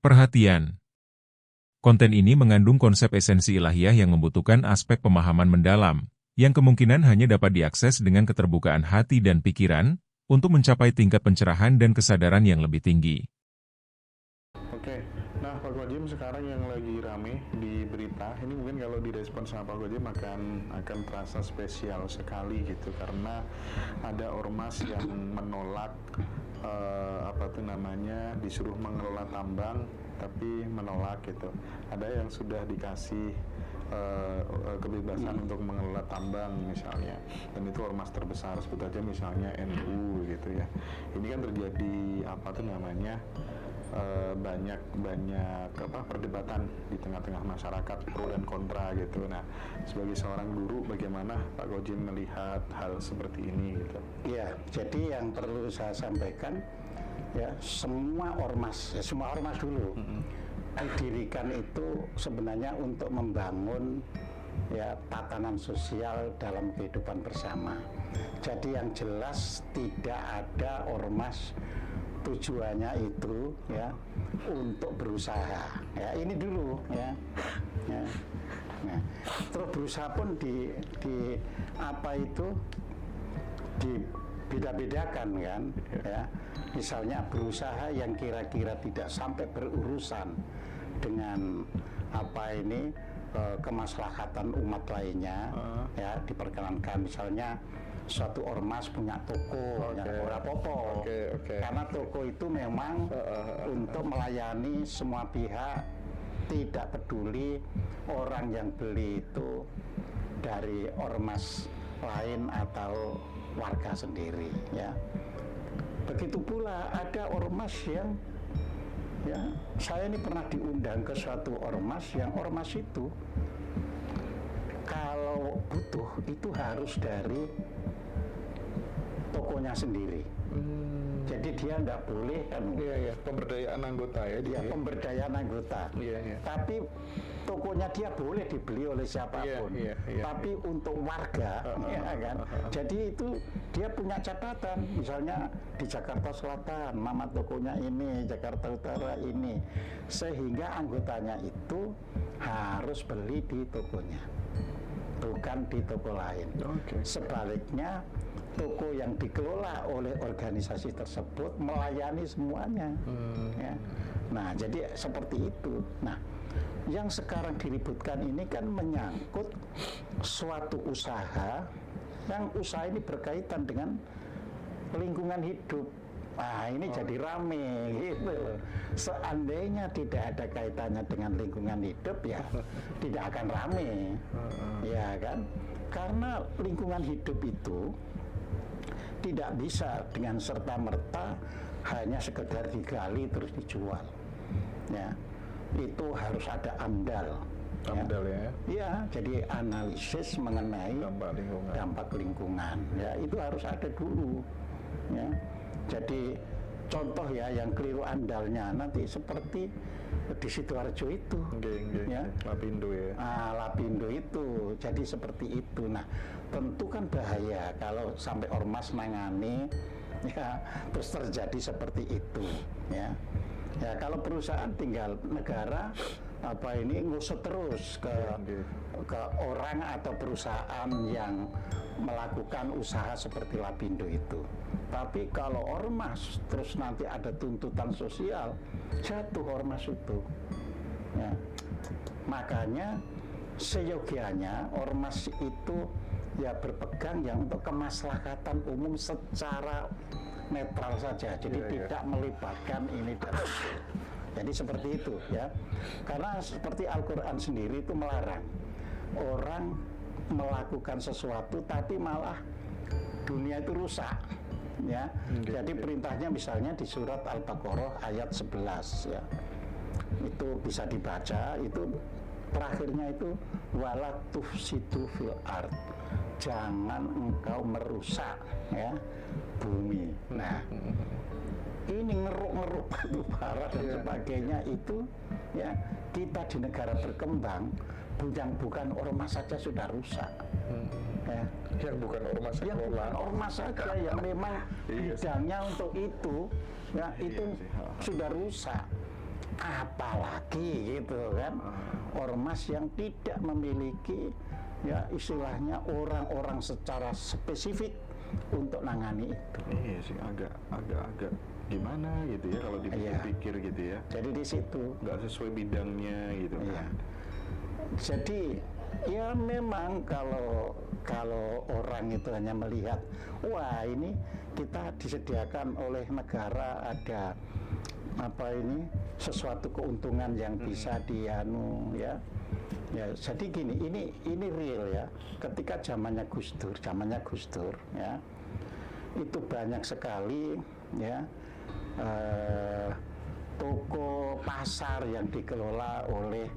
Perhatian. Konten ini mengandung konsep esensi ilahiyah yang membutuhkan aspek pemahaman mendalam, yang kemungkinan hanya dapat diakses dengan keterbukaan hati dan pikiran, untuk mencapai tingkat pencerahan dan kesadaran yang lebih tinggi. Oke, nah Pak Kodim sekarang yang lagi rame di berita, ini mungkin kalau direspon sama Pak Kodim akan terasa spesial sekali gitu, karena ada ormas yang menolak disuruh mengelola tambang tapi menolak gitu. Ada yang sudah dikasih kebebasan untuk mengelola tambang misalnya, dan itu ormas terbesar, sebut aja misalnya NU gitu ya. Ini kan terjadi banyak perdebatan di tengah-tengah masyarakat, pro dan kontra gitu. Nah, sebagai seorang guru, bagaimana Pak Kodim melihat hal seperti ini gitu? Ya, jadi yang perlu saya sampaikan ya, semua ormas dulu didirikan itu sebenarnya untuk membangun ya tatanan sosial dalam kehidupan bersama. Jadi yang jelas tidak ada ormas tujuannya itu ya untuk berusaha. Ya, ini dulu ya. Nah, terus berusaha pun dibeda-bedakan kan ya. Misalnya berusaha yang kira-kira tidak sampai berurusan dengan kemaslahatan umat lainnya ya, diperkenankan. Misalnya suatu ormas punya toko, ya ora apa-apa. Karena toko itu memang untuk melayani semua pihak, tidak peduli orang yang beli itu dari ormas lain atau warga sendiri ya. Begitu pula ada ormas yang ya, saya ini pernah diundang ke suatu ormas yang ormas itu kalau butuh itu harus dari tokonya sendiri. Jadi dia enggak boleh kan. Iya, pemberdayaan anggota ya. Dia pemberdayaan anggota. Iya. Tapi tokonya dia boleh dibeli oleh siapapun. Iya. Tapi untuk warga, ya kan. Jadi itu dia punya catatan. Misalnya di Jakarta Selatan, nama tokonya ini, Jakarta Utara ini, sehingga anggotanya itu harus beli di tokonya, bukan di toko lain. Sebaliknya, toko yang dikelola oleh organisasi tersebut melayani semuanya. Ya. Nah, jadi seperti itu. Nah, yang sekarang diributkan ini kan menyangkut suatu usaha, yang usaha ini berkaitan dengan lingkungan hidup. Nah, ini jadi rame gitu. Seandainya tidak ada kaitannya dengan lingkungan hidup, ya tidak akan rame. Ya kan? Karena lingkungan hidup itu tidak bisa dengan serta-merta hanya sekedar digali terus dijual. Ya, itu harus ada AMDAL. Ya? Iya, jadi analisis mengenai dampak lingkungan. Ya, itu harus ada dulu. Ya, jadi contoh ya yang keliru AMDALnya nanti seperti di Sidoarjo itu. Ya? Lapindo ya. Lapindo itu. Jadi seperti itu. Nah, tentu kan bahaya kalau sampai ormas nangani ya terus terjadi seperti itu ya. Ya, kalau perusahaan tinggal negara ngusut terus ke orang atau perusahaan yang melakukan usaha seperti Lapindo itu. Tapi kalau ormas terus nanti ada tuntutan sosial, jatuh ormas itu. Ya. Makanya seyogianya ormas itu ya berpegang yang untuk kemaslahatan umum secara netral saja. Jadi tidak melibatkan ini dan itu. Jadi seperti itu ya. Karena seperti Al-Qur'an sendiri itu melarang orang melakukan sesuatu tapi malah dunia itu rusak ya. Jadi perintahnya misalnya di surat Al-Baqarah ayat 11 ya. Itu bisa dibaca, itu terakhirnya itu wala tufsidu fil ard. Jangan engkau merusak ya bumi. Nah, ini ngeruk-ngeruk batu bara dan sebagainya itu ya, kita di negara berkembang yang bukan ormas saja sudah rusak. Ya. Yang bukan ormas saja yang memang bidangnya untuk itu ya, itu sudah rusak. apalagi gitu kan, ormas yang tidak memiliki ya istilahnya orang-orang secara spesifik untuk nangani itu. Iya sih, agak gimana gitu ya kalau dipikir-pikir gitu ya. Jadi di situ nggak sesuai bidangnya gitu kan. Jadi ya memang kalau orang itu hanya melihat, wah ini kita disediakan oleh negara ada apa ini sesuatu keuntungan yang bisa dianu ya. Ya, jadi gini, ini real ya. Ketika zamannya Gus Dur ya, itu banyak sekali ya toko pasar yang dikelola oleh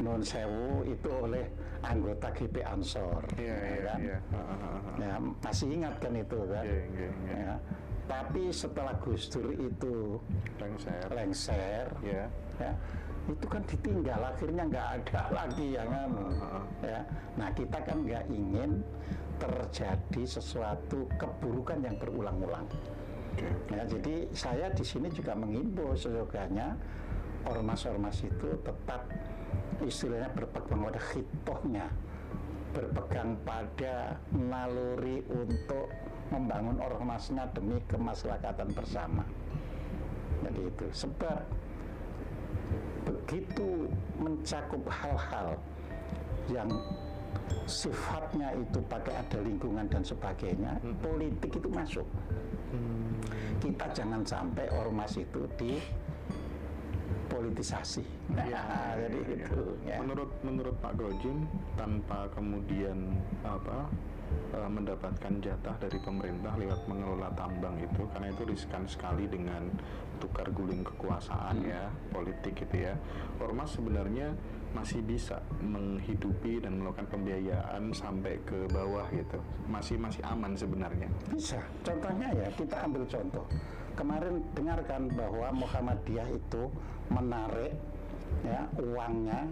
non sewu itu oleh anggota GP Ansor. Iya. Ya, masih ingat kan itu kan? Iya. Ya. Tapi setelah Gus Dur itu lengser, ya, itu kan ditinggal, akhirnya nggak ada lagi yang ya. Nah kita kan nggak ingin terjadi sesuatu keburukan yang berulang-ulang. Ya, jadi saya di sini juga menghimbau seyogianya ormas-ormas itu tetap istilahnya berpegang pada khitohnya, berpegang pada naluri untuk membangun ormasnya demi kemaslahatan bersama. Jadi itu sebab begitu mencakup hal-hal yang sifatnya itu pakai ada lingkungan dan sebagainya, politik itu masuk. Kita jangan sampai ormas itu dipolitisasi. Jadi itu. Ya. Menurut Pak Gojim, tanpa kemudian mendapatkan jatah dari pemerintah lewat mengelola tambang itu, karena itu riskan sekali dengan tukar guling kekuasaan ya, politik gitu ya. Ormas sebenarnya masih bisa menghidupi dan melakukan pembiayaan sampai ke bawah gitu. Masih aman sebenarnya. Bisa. Contohnya ya, kita ambil contoh. Kemarin dengarkan bahwa Muhammadiyah itu menarik ya uangnya.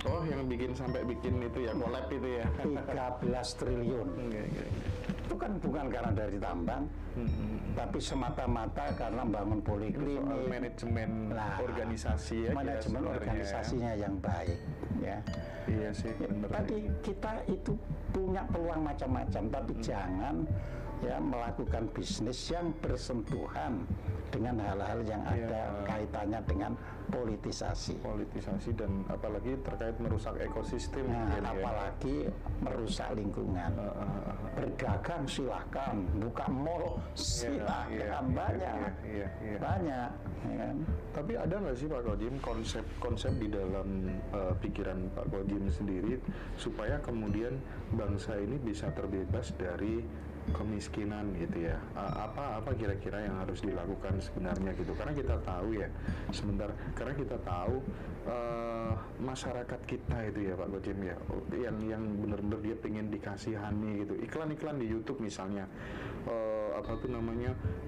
Oh, yang sampai bikin itu ya, collab itu ya. 13 triliun. Itu kan bukan karena dari tambang, tapi semata-mata karena bangun poliklinik, manajemen organisasi ya. Manajemen organisasinya yang baik, ya. Iya sih, benar. Tadi kita itu punya peluang macam-macam, tapi jangan ya melakukan bisnis yang bersentuhan dengan hal-hal yang ada kaitannya dengan politisasi dan apalagi terkait merusak ekosistem, apalagi merusak lingkungan. Berdagang silahkan, buka mall silahkan, banyak. Ya kan? Tapi ada nggak sih Pak Gojim konsep di dalam pikiran Pak Gojim sendiri supaya kemudian bangsa ini bisa terbebas dari kemiskinan gitu ya? Apa kira-kira yang harus dilakukan sebenarnya gitu? Karena kita tahu ya, karena kita tahu masyarakat kita itu ya Pak Gojim ya, yang benar-benar dia pengen dikasihani gitu. Iklan-iklan di YouTube misalnya,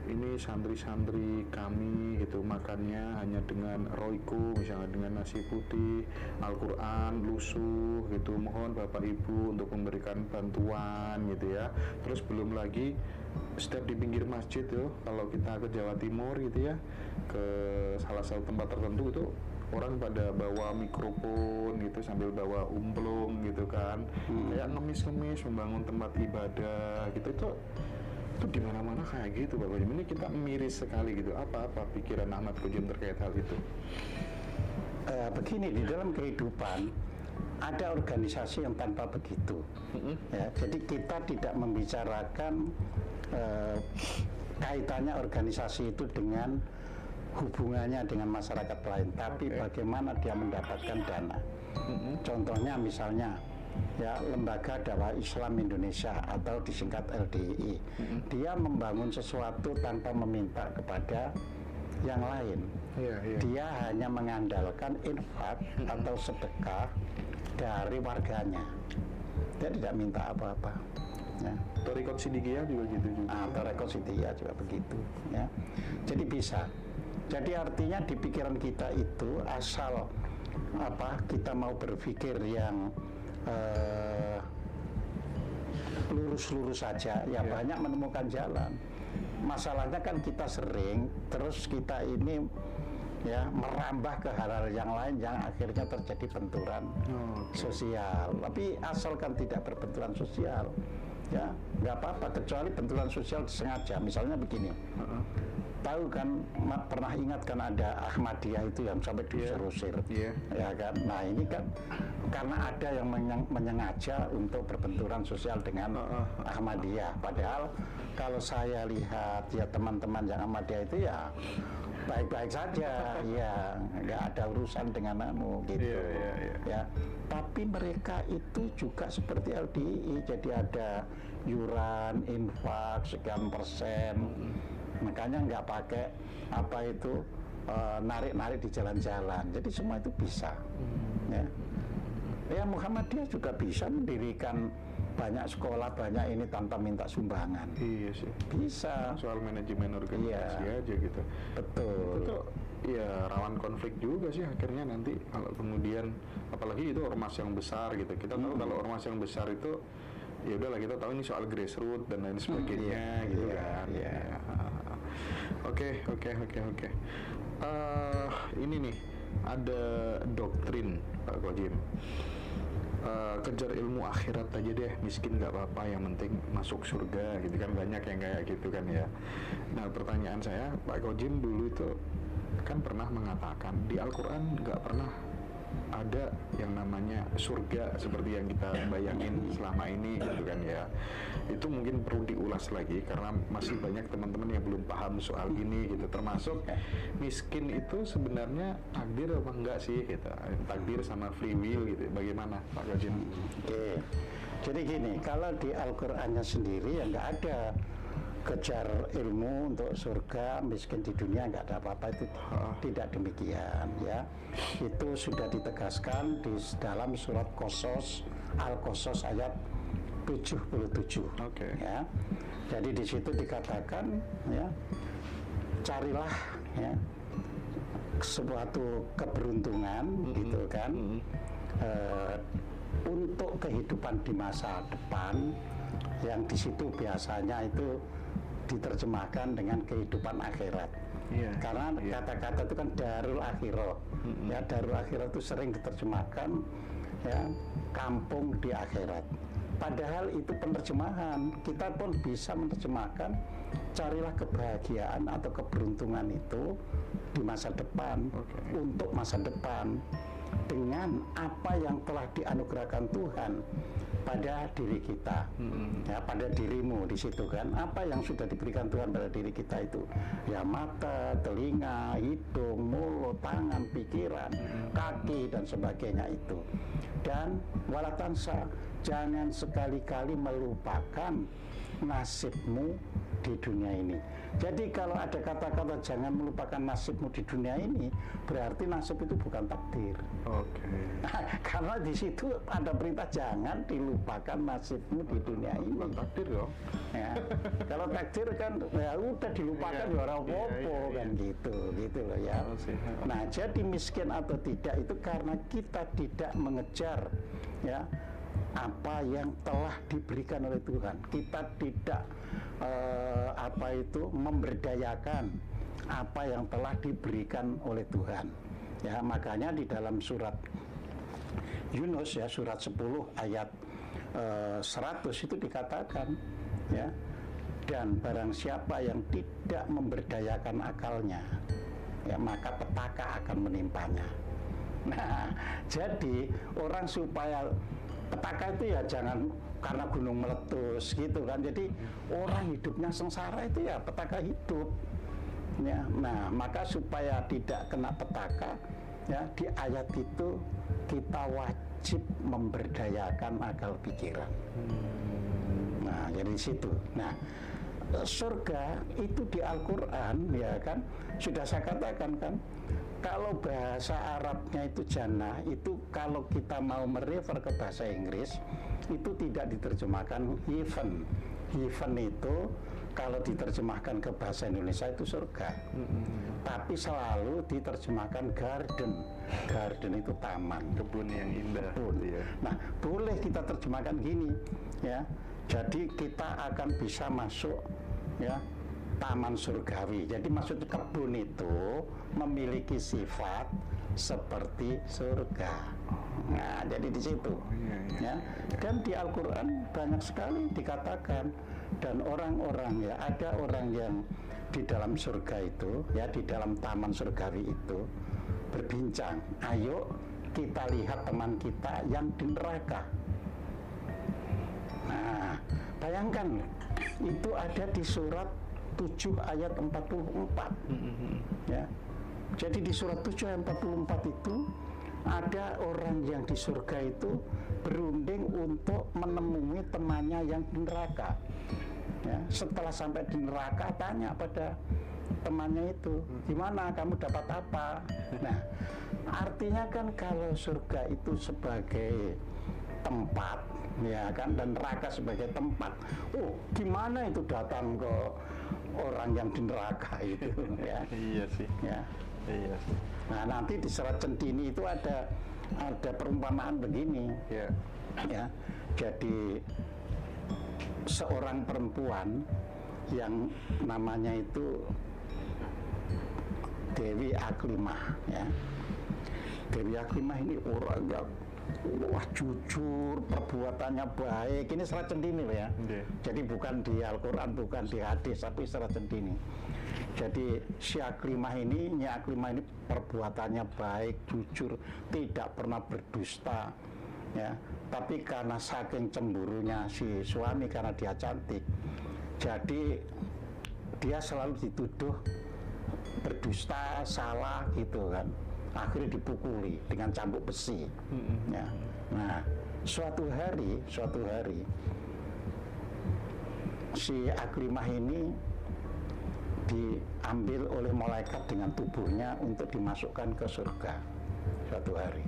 ini santri-santri kami gitu makannya hanya dengan roiko, misalnya dengan nasi putih, Al-Quran, lusuh gitu, mohon Bapak Ibu untuk memberikan bantuan gitu ya. Terus belum lagi setiap di pinggir masjid tuh, kalau kita ke Jawa Timur gitu ya, ke salah satu tempat tertentu itu orang pada bawa mikrofon gitu sambil bawa umplung gitu kan, kayak ngemis-ngemis membangun tempat ibadah gitu. Itu di mana-mana kayak gitu Pak Gojim. Ini kita miris sekali gitu. Apa pikiran Ahmad Gojim terkait hal itu? Begini, di dalam kehidupan ada organisasi yang tanpa begitu. Ya, jadi kita tidak membicarakan kaitannya organisasi itu dengan hubungannya dengan masyarakat lain, tapi bagaimana dia mendapatkan dana. Contohnya misalnya ya lembaga dakwah Islam Indonesia atau disingkat LDII, dia membangun sesuatu tanpa meminta kepada yang lain. Dia hanya mengandalkan infak atau sedekah dari warganya. Dia tidak minta apa-apa. Ya. Thariqat Sidikiyah juga gitu juga. Thariqat Sidikiyah juga begitu. Ya. Jadi bisa. Jadi artinya di pikiran kita itu asal kita mau berpikir yang lurus-lurus saja, ya banyak menemukan jalan. Masalahnya kan kita sering terus kita ini ya merambah ke hal-hal yang lain yang akhirnya terjadi benturan sosial. Tapi asalkan tidak berbenturan sosial, ya nggak apa-apa, kecuali benturan sosial disengaja. Misalnya begini, tahu kan, pernah ingat kan ada Ahmadiyah itu yang sampai diusir-usir, ya kan? Nah ini kan karena ada yang menyengaja untuk berbenturan sosial dengan Ahmadiyah. Padahal kalau saya lihat ya teman-teman yang Ahmadiyah itu ya baik-baik saja, ya nggak ada urusan dengan gitu, ya. Tapi mereka itu juga seperti LDI, jadi ada yuran, infak sekian persen, makanya nggak pakai apa itu narik-narik di jalan-jalan, jadi semua itu bisa, ya. Ya Muhammadiyah juga bisa mendirikan banyak sekolah, banyak ini tanpa minta sumbangan. Iya sih. Bisa. Soal manajemen organisasi aja gitu. Betul. Itu ya rawan konflik juga sih akhirnya nanti kalau kemudian, apalagi itu ormas yang besar gitu. Kita tahu kalau ormas yang besar itu ya udahlah, kita tahu ini soal grassroots dan lain sebagainya gitu kan. Iya. Oke. Ini nih ada doktrin Pak Kojim. Kejar ilmu akhirat aja deh, miskin nggak apa-apa, yang penting masuk surga gitu kan, banyak yang kayak gitu kan ya. Nah pertanyaan saya, Pak Kojim dulu itu kan pernah mengatakan di Al-Quran nggak pernah ada yang namanya surga seperti yang kita bayangin selama ini gitu kan ya. Itu mungkin perlu diulas lagi karena masih banyak teman-teman yang belum paham soal ini gitu, termasuk miskin itu sebenarnya takdir apa enggak sih gitu, takdir sama free will gitu, bagaimana Pak Kojim? Oke, jadi gini, kalau di Al-Qur'annya sendiri ya nggak ada kejar ilmu untuk surga, miskin di dunia, nggak ada apa-apa, itu tidak demikian ya. Itu sudah ditegaskan di dalam surat Qasas, Al-Qasas ayat 77. Ya. Jadi di situ dikatakan ya, carilah ya suatu keberuntungan gitu kan, untuk kehidupan di masa depan, yang di situ biasanya itu diterjemahkan dengan kehidupan akhirat. Karena kata-kata itu kan darul akhirah. Ya, darul akhirah itu sering diterjemahkan ya kampung di akhirat. Padahal itu penerjemahan. Kita pun bisa menerjemahkan carilah kebahagiaan atau keberuntungan itu di masa depan, untuk masa depan, dengan apa yang telah dianugerahkan Tuhan pada diri kita, ya, pada dirimu di situ kan, apa yang sudah diberikan Tuhan pada diri kita itu, ya mata, telinga, hidung, mulut, tangan, pikiran, kaki dan sebagainya itu. Dan walatansa, jangan sekali-kali melupakan nasibmu di dunia ini. Jadi kalau ada kata-kata jangan melupakan nasibmu di dunia ini, berarti nasib itu bukan takdir. Karena di situ ada perintah jangan dilupakan nasibmu di dunia ini. Bukan takdir dong. Ya. Kalau takdir kan ya udah dilupakan ya orang popo kan gitu loh ya. Nah, jadi miskin atau tidak itu karena kita tidak mengejar ya apa yang telah diberikan oleh Tuhan. Kita tidak memberdayakan apa yang telah diberikan oleh Tuhan. Ya, makanya di dalam surat Yunus ya, surat 10 ayat 100 itu dikatakan ya, dan barang siapa yang tidak memberdayakan akalnya ya, maka petaka akan menimpanya. Nah, jadi orang supaya petaka itu ya jangan karena gunung meletus gitu kan. Jadi orang hidupnya sengsara itu ya petaka hidup. Ya, nah maka supaya tidak kena petaka ya, di ayat itu kita wajib memberdayakan akal pikiran. Nah, jadi situ. Nah, surga itu di Al-Quran ya kan sudah saya katakan kan, kalau bahasa Arabnya itu jannah, itu kalau kita mau merefer ke bahasa Inggris itu tidak diterjemahkan heaven. Heaven itu kalau diterjemahkan ke bahasa Indonesia itu surga, tapi selalu diterjemahkan garden. Garden itu taman, kebun yang indah. Kebun. Nah, boleh kita terjemahkan gini ya. Jadi kita akan bisa masuk ya taman surgawi. Jadi maksud kebun itu memiliki sifat seperti surga. Nah, jadi di situ. Ya. Dan di Al-Qur'an banyak sekali dikatakan, dan orang-orang ya, ada orang yang di dalam surga itu, ya, di dalam taman surgawi itu berbincang, ayo kita lihat teman kita yang di neraka. Nah, bayangkan itu ada di surat 7 ayat 44. Ya. Jadi di surat 7 ayat 44 itu ada orang yang di surga itu berunding untuk menemui temannya yang di neraka. Ya, setelah sampai di neraka tanya pada temannya itu, gimana kamu dapat apa? Nah, artinya kan kalau surga itu sebagai tempat, ya kan, dan neraka sebagai tempat. Oh, gimana itu datang ke orang yang di neraka itu? Ya. Iya sih. Ya. Iya sih. Nah, nanti di Serat Centini itu ada perumpamaan begini. Ya. Ya. Jadi seorang perempuan yang namanya itu Dewi Aklimah, ya. Dewi Aklimah ini orang yang wah jujur, perbuatannya baik. Ini Serat Centini ya. Jadi bukan di Al-Qur'an, bukan di hadis, tapi Serat Centini. Jadi si Aklimah ini, Nyi Aklimah ini perbuatannya baik, jujur, tidak pernah berdusta, ya. Tapi karena saking cemburunya si suami karena dia cantik, jadi dia selalu dituduh berdusta, salah gitu kan. Akhirnya dipukuli dengan cambuk besi. Ya. Nah, suatu hari si Aklimah ini diambil oleh malaikat dengan tubuhnya untuk dimasukkan ke surga suatu hari.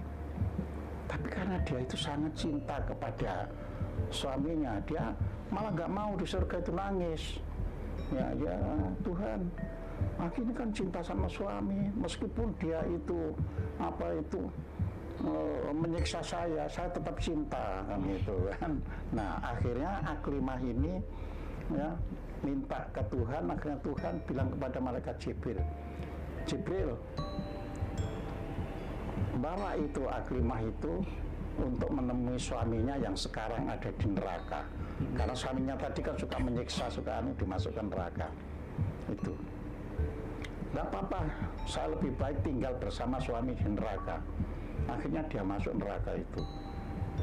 Tapi karena dia itu sangat cinta kepada suaminya, dia malah nggak mau di surga itu nangis. Ya Tuhan, akhirnya kan cinta sama suami, meskipun dia itu menyiksa saya tetap cinta kan gitu kan. Nah, akhirnya Aklimah ini ya minta ke Tuhan, akhirnya Tuhan bilang kepada malaikat Jibril, bawa itu Aklimah itu untuk menemui suaminya yang sekarang ada di neraka. Karena suaminya tadi kan suka menyiksa, suka dimasukkan neraka. Itu nggak apa-apa, saya lebih baik tinggal bersama suami di neraka. Akhirnya dia masuk neraka itu,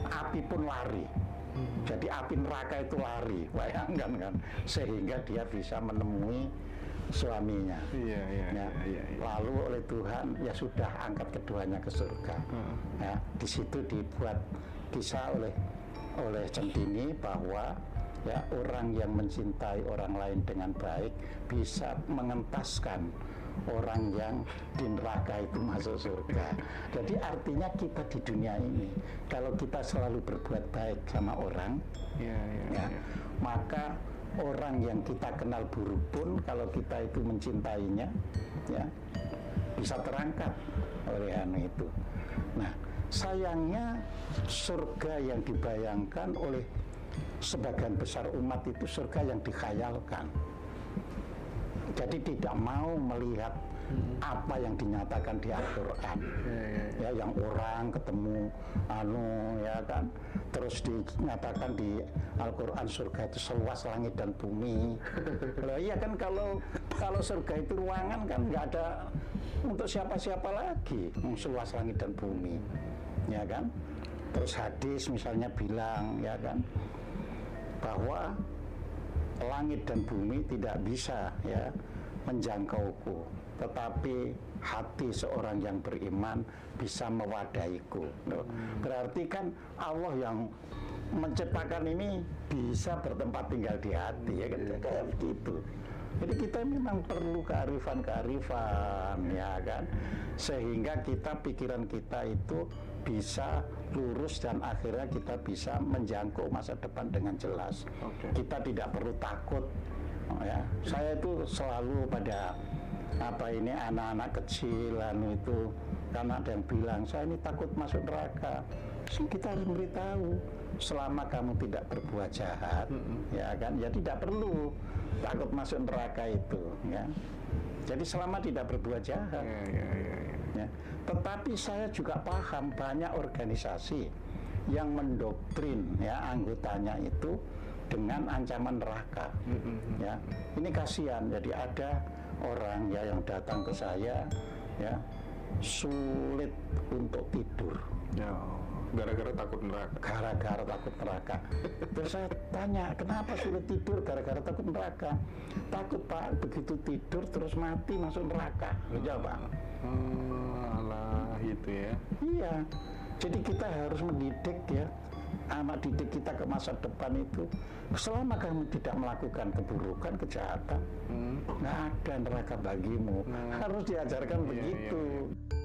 api pun lari. Jadi api neraka itu lari, bayangkan kan, sehingga dia bisa menemui suaminya. Iya. Lalu oleh Tuhan ya sudah angkat keduanya ke surga. Ya, di situ dibuat kisah oleh Centini bahwa ya orang yang mencintai orang lain dengan baik bisa mengentaskan orang yang di neraka itu masuk surga. Jadi artinya kita di dunia ini kalau kita selalu berbuat baik sama orang, maka orang yang kita kenal buruk pun kalau kita itu mencintainya, ya bisa terangkat oleh itu. Nah, sayangnya surga yang dibayangkan oleh sebagian besar umat itu surga yang dikhayalkan. Jadi tidak mau melihat apa yang dinyatakan di Al-Qur'an. Ya, yang orang ketemu ya kan, terus dinyatakan di Al-Qur'an surga itu seluas langit dan bumi. Loh, iya kan, kalau surga itu ruangan kan nggak ada untuk siapa-siapa lagi, seluas langit dan bumi. Ya kan? Terus hadis misalnya bilang, ya kan, bahwa langit dan bumi tidak bisa ya menjangkauku, tetapi hati seorang yang beriman bisa mewadahiku. Berarti kan Allah yang menciptakan ini bisa bertempat tinggal di hati, ya kan, kayak begitu. Jadi kita memang perlu kearifan, ya kan, sehingga pikiran kita itu bisa lurus dan akhirnya kita bisa menjangkau masa depan dengan jelas. Kita tidak perlu takut. Ya, saya itu selalu pada anak-anak kecil itu, karena ada yang bilang saya ini takut masuk neraka. Kita harus memberitahu, selama kamu tidak berbuat jahat, ya kan, ya tidak perlu takut masuk neraka itu, ya. Jadi selama tidak berbuat jahat. Ya. Tetapi saya juga paham banyak organisasi yang mendoktrin ya anggotanya itu dengan ancaman neraka. Ya, ini kasihan. Jadi ada orang ya yang datang ke saya ya sulit untuk tidur. Ya, gara-gara takut neraka. Gara-gara takut neraka. Terus saya tanya, kenapa sulit tidur gara-gara takut neraka? Takut Pak, begitu tidur terus mati masuk neraka. Jawab Pak. Alah, gitu ya. Iya. Jadi kita harus mendidik ya anak didik kita ke masa depan itu, selama kamu tidak melakukan keburukan, kejahatan, nggak ada neraka bagimu. Harus diajarkan begitu. Iya.